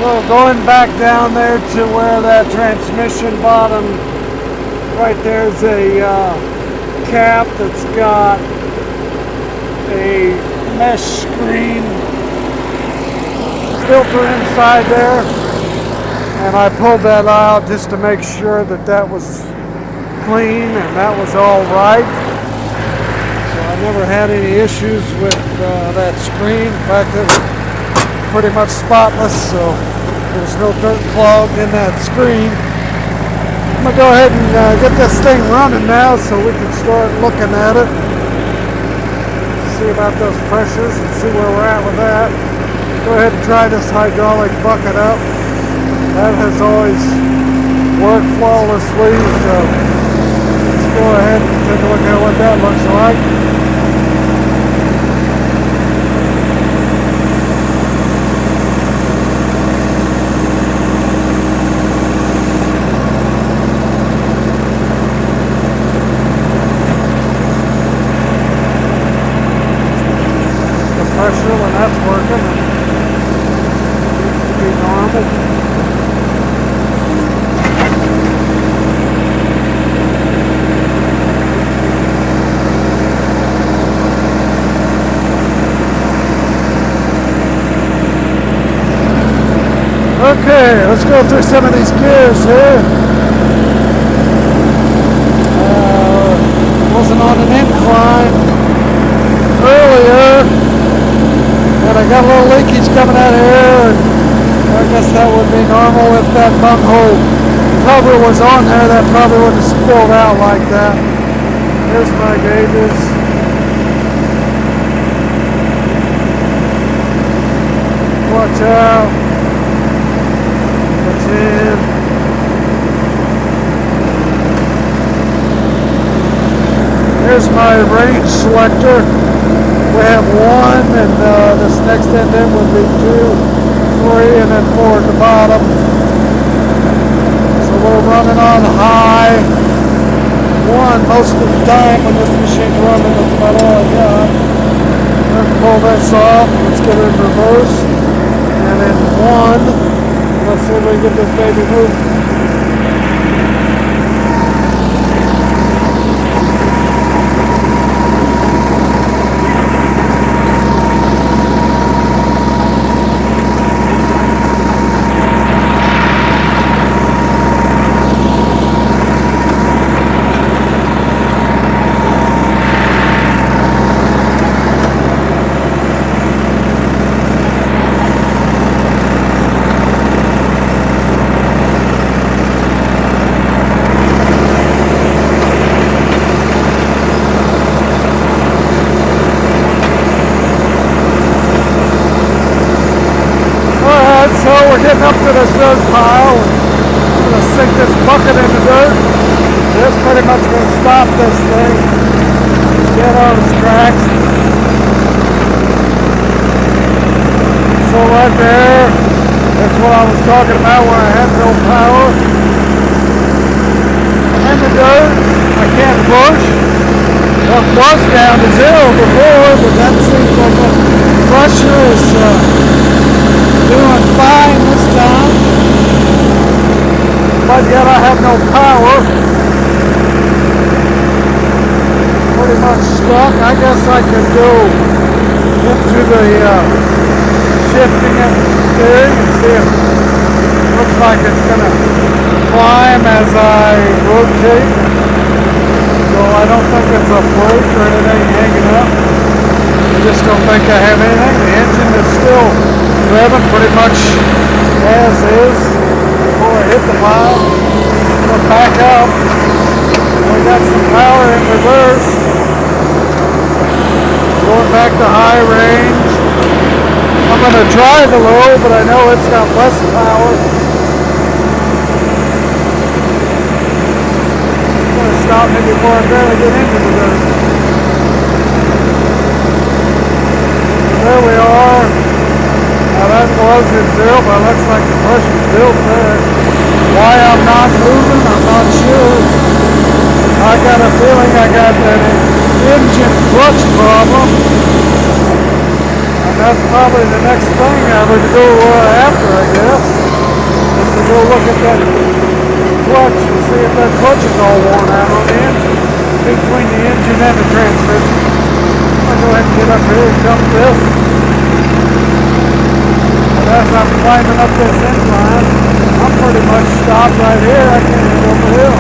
So going back down there to where that transmission bottom, right there's a cap that's got a mesh screen filter inside there, and I pulled that out just to make sure that that was clean and that was all right. So I never had any issues with that screen. In fact, it was pretty much spotless, so there's no dirt clogged in that screen. I'm gonna go ahead and get this thing running now so we can start looking at it. See about those pressures and see where we're at with that. Go ahead and try this hydraulic bucket up. That has always worked flawlessly, so let's go ahead and take a look at what that looks like. Pressure when that's working, it needs to be normal. Okay, let's go through some of these gears here. Wasn't on an incline earlier. And I got a little leakage coming out of here, and I guess that would be normal if that bunghole cover was on there. That probably would have spilled out like that. Here's my gauges. Watch out. Watch in. Here's my range selector. We have 1, and this next end in would be 2, 3, and then 4 at the bottom. So we're running on high 1 most of the time when this machine's running. That's about all I got. Let's pull this off. Let's get it in reverse. And then 1. Let's see if we can get this baby moving. So we're getting up to this dirt pile. I'm going to sink this bucket in the dirt. This pretty much going to stop this thing. Get on its tracks. So right there, that's what I was talking about when I had no power. I'm in the dirt. I can't push. Well, it was down to 0 before, but that seems like the pressure is doing fine this time, but yet I have no power. Pretty much stuck. I guess I could go into the shifting and steering and see if it looks like it's going to climb as I rotate. So I don't think it's a brake or anything hanging up. I just don't think I have anything. The engine is still revving pretty much as is before I hit the pile. I'm going to back up. We got some power in reverse. Going back to high range. I'm going to drive the low, but I know it's got less power. I'm going to stop me before I barely get into the dirt. There we are. Now that was in 0, but it looks like the pressure's built there. Why I'm not moving, I'm not sure. I got a feeling I got that engine clutch problem. And that's probably the next thing I would go after, I guess. go look at that clutch and see if that clutch is all worn out on the engine, between the engine and the transmission. I'll go ahead and get up here and dump this. But as I'm climbing up this incline, I'm pretty much stopped right here. I can't even go up the hill.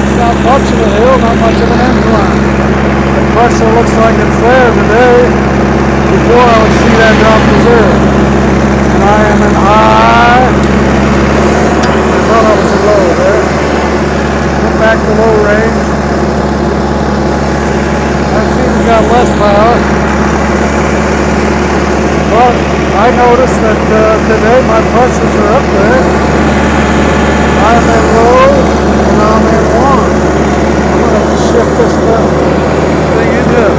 It's not much of a hill, not much of an incline. The pressure looks like it's there today. Before I would see that drop to zero. And I am in high. I thought I was in low there. Went back to low range. I've seen it got less power. But I noticed that today my pressures are up there. I'm in low and I'm in one. I'm going to have to shift this thing into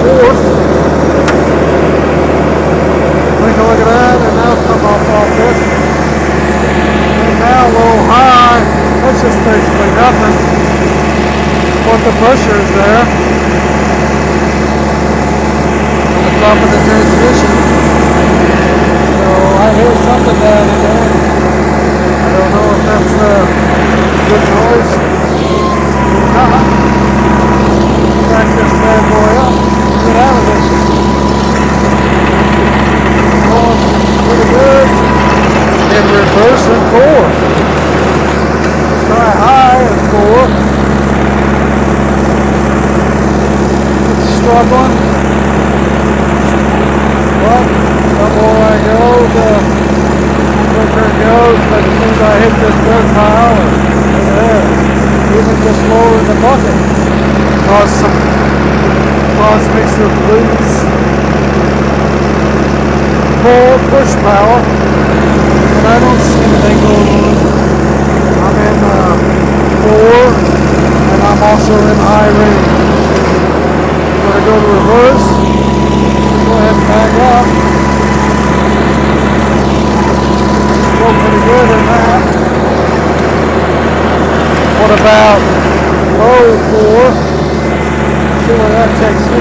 fourth. Take a look at that, and now come off this. And now low high, that's just basically nothing. But the pressure is there. On the top of the transmission. So I hear something down in there. I don't know if that's good noise. Crack this bad boy up. Get out of this. Pretty good. In reverse in four. Try high in four. It's struggling. But the more I go, the quicker it goes. But as soon as I hit this third pile, it's there. Even just lower the bucket. Cause me some loose full push power, and I don't see anything going on. I'm in 4, and I'm also in high range. I'm going to go to reverse. Go ahead and back up. Go pretty good in that. What about low 4? See where that takes me.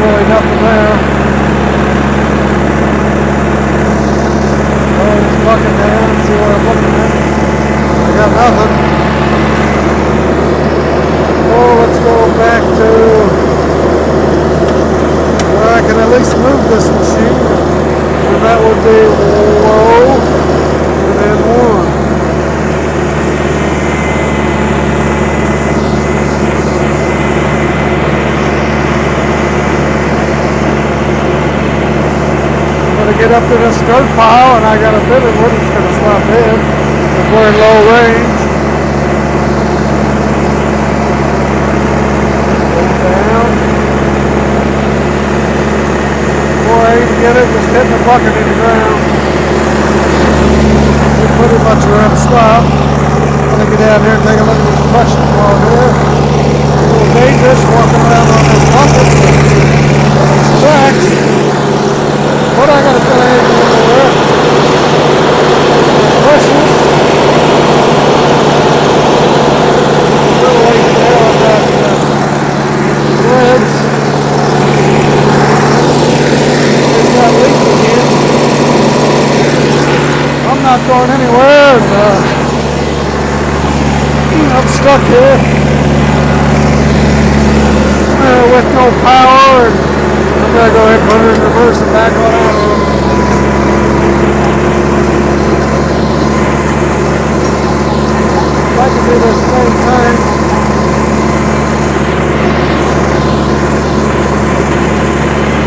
Really nothing there. Oh, just bucket down, see what I'm looking at. I got nothing. Oh, let's go back to where I can at least move this machine. And that would be low and then 1. Get up to this dirt pile, and I got a feeling we're just going to slap in if we're in low range. Down. Before I even get it, just hitting the bucket in the ground. We pretty much are at a stop. I'm going to get down here and take a look at this pressure bar here. A little dangerous walking around on this bucket. These tracks. What I gotta tell you over pressures. A little late there on that threads. There's that leak again. I'm not going anywhere, and I'm stuck here with no power. And I'm going to go ahead and put it in reverse and back on out. If I can do this same thing,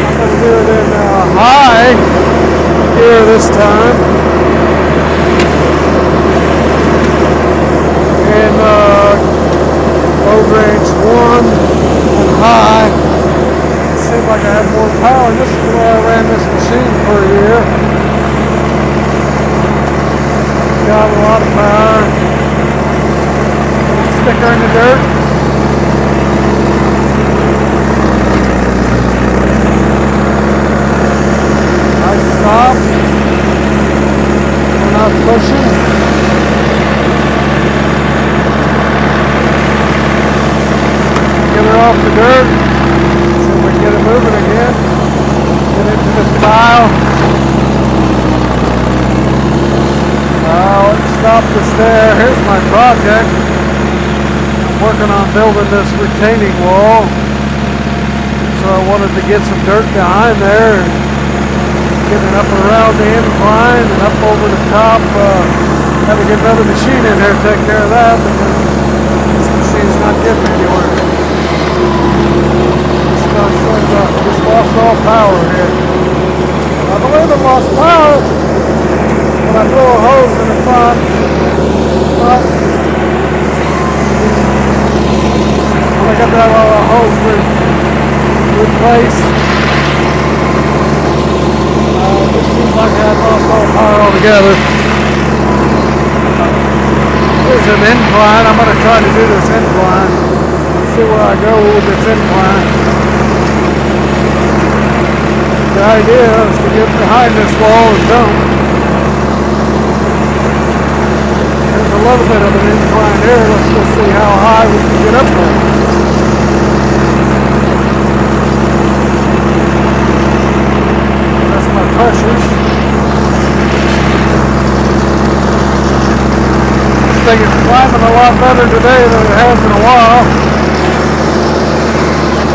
I'm going to do it in high here this time. In low range 1 and high. Seemed like I had more power. This is the way I ran this machine for a year. Got a lot of power. Stick her in the dirt. I stop. I'm not pushing. Get her off the dirt. Get it moving again. Get into this pile. working on building this retaining wall. So I wanted to get some dirt behind there and get it up around the incline and up over the top. Had to get another machine in there to take care of that because this machine's not getting anywhere. Just lost all power here. I believe I lost power when I blew a hose in the front. But when I got that hose replaced, it just seems like I lost all power altogether. There's an incline. I'm going to try to do this incline. See where I go with this incline. The idea is to get behind this wall and dump. There's a little bit of an incline here. Let's just see how high we can get up there. That's my pressures. This thing is climbing a lot better today than it has in a while.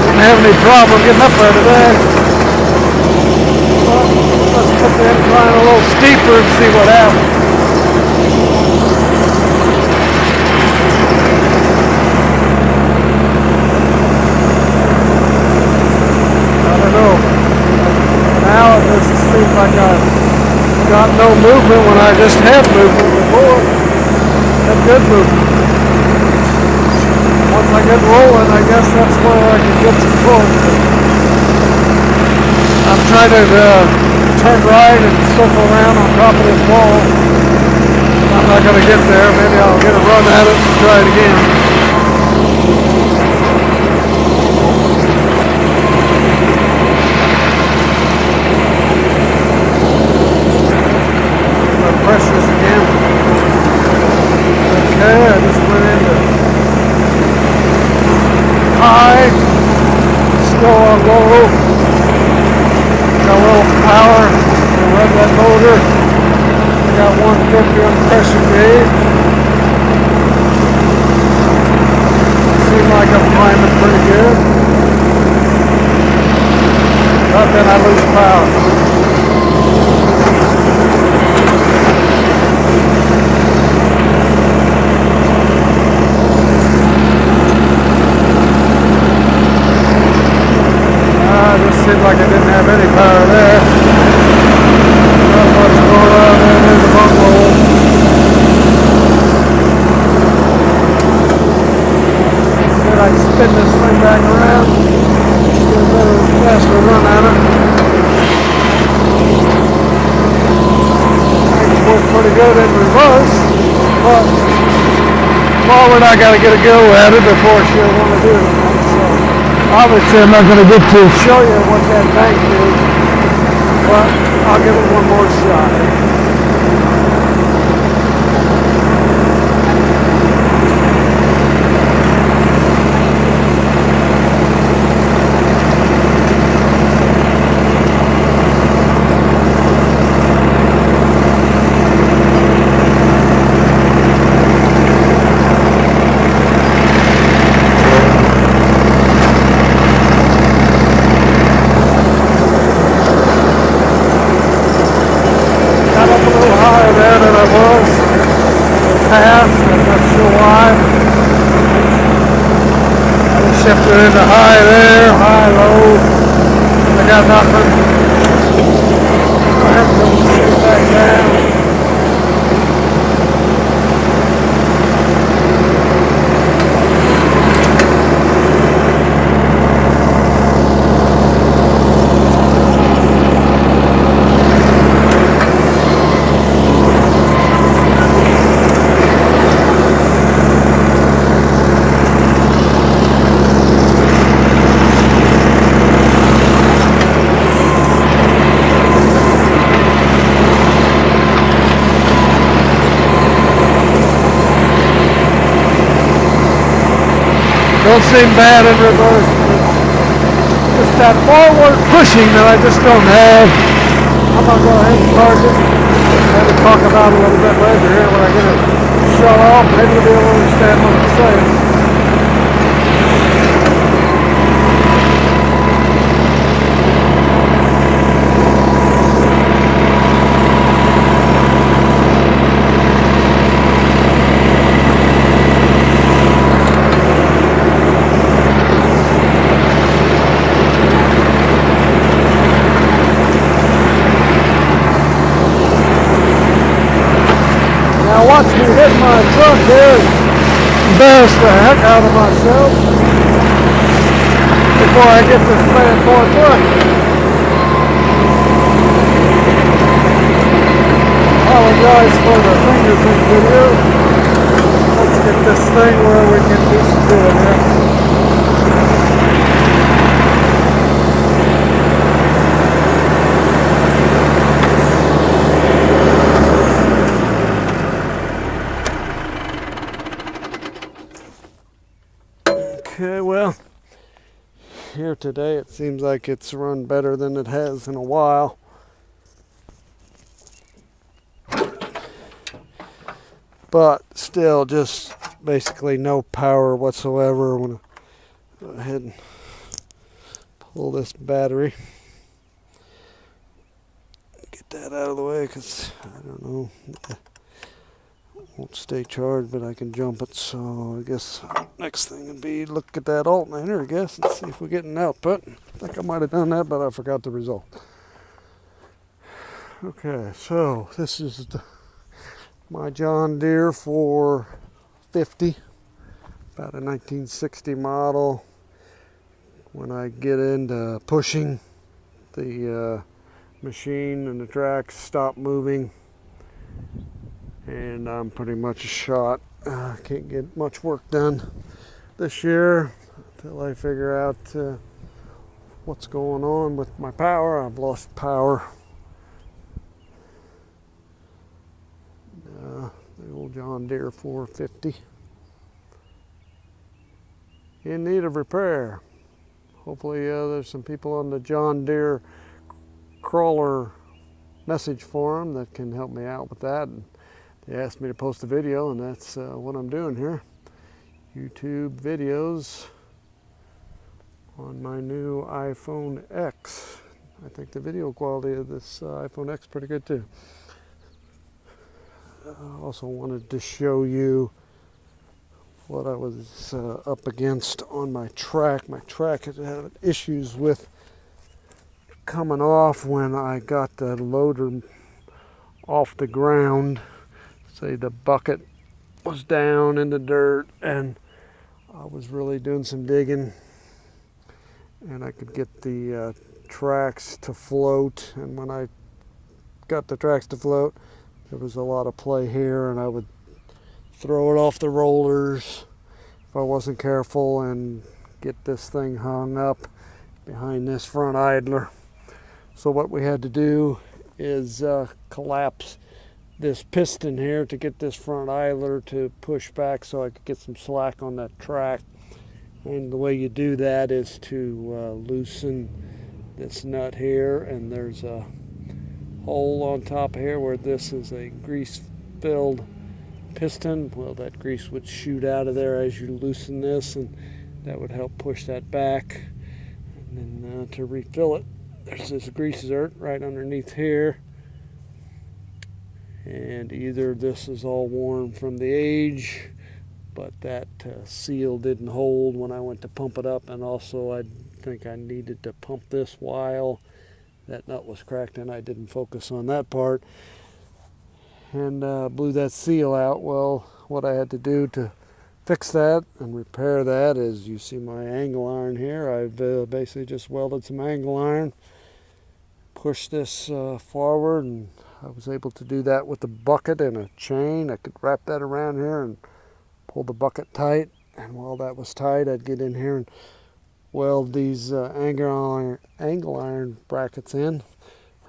Didn't have any problem getting up there today. Let's put the incline a little steeper and see what happens. I don't know. Now it just seems like I've got no movement when I just had movement before. Had good movement. Once I get rolling, I guess that's where I can get some torque. I'm trying to turn right and circle around on top of this wall. I'm not going to get there. Maybe I'll get a run at it and try it again. My pressures again. Okay, I just went into high, still on low. Got a little power to run that motor. I got 150 on the pressure gauge. Seems like I'm climbing pretty good. But then I lose power. Just seemed like I didn't have any power there. Not much going on there. There's a bunk roll. Then I can spin this thing back around. Get a better, faster run at it. Things work pretty good in reverse, but forward I got to get a go at it before she'll want to do it. Obviously, I'm not going to get to show you what that bank is, but I'll give it one more shot. Shifted into high there, high, low. I got nothing. I have to go straight back down. Don't seem bad in reverse. It's just that forward pushing that I just don't have. I'm going to go ahead and charge it. Maybe talk about it a little bit later here when I get it shut off. Maybe you'll be able to understand what I'm saying. embarrass the heck out of myself before I get this bad boy put. Apologize for the finger thing video. Let's get this thing where we can do some doing here. Okay, well, here today it seems like it's run better than it has in a while. But still just basically no power whatsoever. I'm going to go ahead and pull this battery. Get that out of the way because I don't know. Won't stay charged, but I can jump it. So I guess next thing would be look at that alternator, I guess, and see if we get an output. I think I might have done that, but I forgot the result. Okay, so this is my John Deere 450, about a 1960 model. When I get into pushing, the machine and the tracks stop moving, and I'm pretty much shot. Can't get much work done this year until I figure out what's going on with my power. I've lost power. The old John Deere 450 in need of repair. Hopefully there's some people on the John Deere crawler message forum that can help me out with that. And they asked me to post a video, and that's what I'm doing here. YouTube videos on my new iPhone X. I think the video quality of this iPhone X is pretty good too. I also wanted to show you what I was up against on my track. My track had issues with coming off when I got the loader off the ground. Say the bucket was down in the dirt and I was really doing some digging, and I could get the tracks to float, and when I got the tracks to float there was a lot of play here, and I would throw it off the rollers if I wasn't careful and get this thing hung up behind this front idler. So what we had to do is collapse this piston here to get this front idler to push back so I could get some slack on that track. And the way you do that is to loosen this nut here, and there's a hole on top here where this is a grease filled piston. Well, that grease would shoot out of there as you loosen this, and that would help push that back. And then to refill it, there's this grease zert right underneath here, and either this is all worn from the age, but that seal didn't hold when I went to pump it up, and also I think I needed to pump this while that nut was cracked, and I didn't focus on that part, and blew that seal out. Well, what I had to do to fix that and repair that is, you see my angle iron here. I've basically just welded some angle iron, pushed this forward, and I was able to do that with a bucket and a chain. I could wrap that around here and pull the bucket tight, and while that was tight I'd get in here and weld these angle iron brackets in.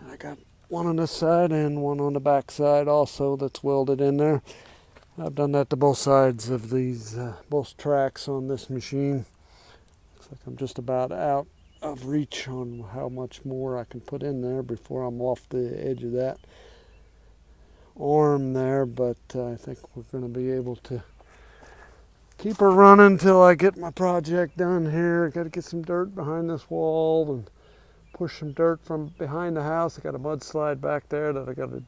And I got one on this side and one on the back side also that's welded in there. I've done that to both sides of these both tracks on this machine. Looks like I'm just about out of reach on how much more I can put in there before I'm off the edge of that arm there, but I think we're going to be able to keep her running until I get my project done here. Got to get some dirt behind this wall and push some dirt from behind the house. I got a mudslide back there that I got to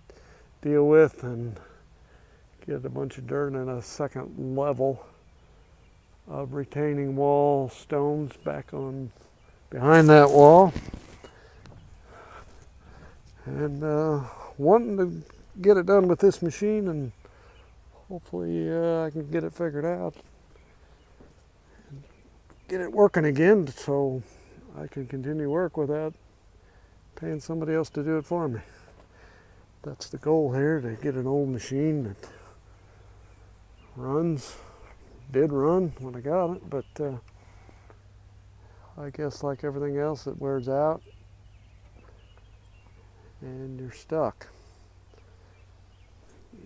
deal with, and get a bunch of dirt and a second level of retaining wall stones back on behind that wall. And wanting to get it done with this machine, and hopefully I can get it figured out. get it working again so I can continue work without paying somebody else to do it for me. That's the goal here, to get an old machine that runs. Did run when I got it, but I guess like everything else, it wears out and you're stuck.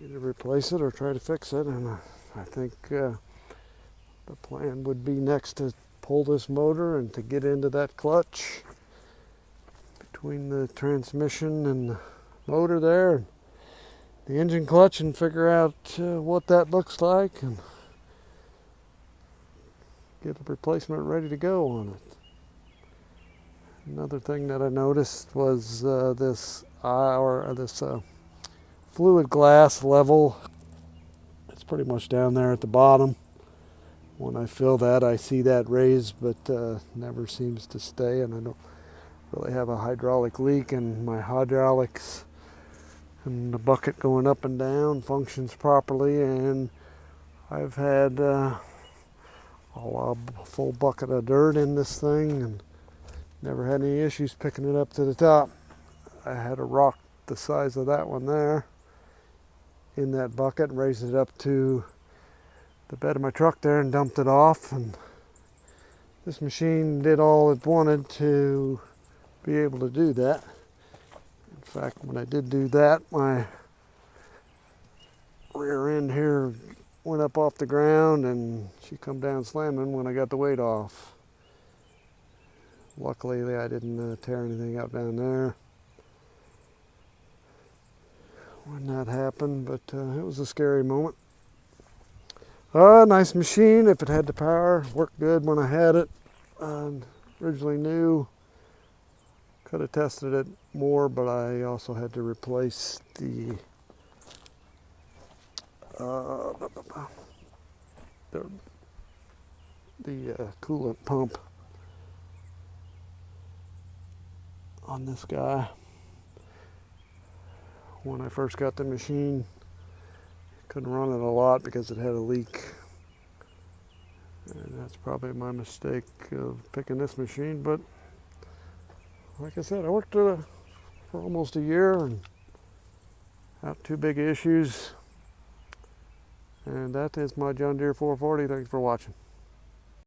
Either replace it or try to fix it, and I think the plan would be next to pull this motor and to get into that clutch between the transmission and the motor there, the engine clutch, and figure out what that looks like and get a replacement ready to go on it. Another thing that I noticed was this fluid glass level. It's pretty much down there at the bottom. When I fill that, I see that raised, but never seems to stay, and I don't really have a hydraulic leak, and my hydraulics and the bucket going up and down functions properly, and I've had a full bucket of dirt in this thing and never had any issues picking it up to the top. I had a rock the size of that one there in that bucket and raised it up to the bed of my truck there and dumped it off, and this machine did all it wanted to be able to do that. In fact, when I did do that, my rear end here went up off the ground and she come down slamming when I got the weight off. Luckily, I didn't tear anything up down there when that happened, but it was a scary moment. Nice machine. If it had the power, worked good when I had it. Originally new. Could have tested it more, but I also had to replace the coolant pump on this guy. When I first got the machine, couldn't run it a lot because it had a leak, and that's probably my mistake of picking this machine. But like I said, I worked for almost a year and not too big issues. And that is my John Deere 440. Thanks for watching.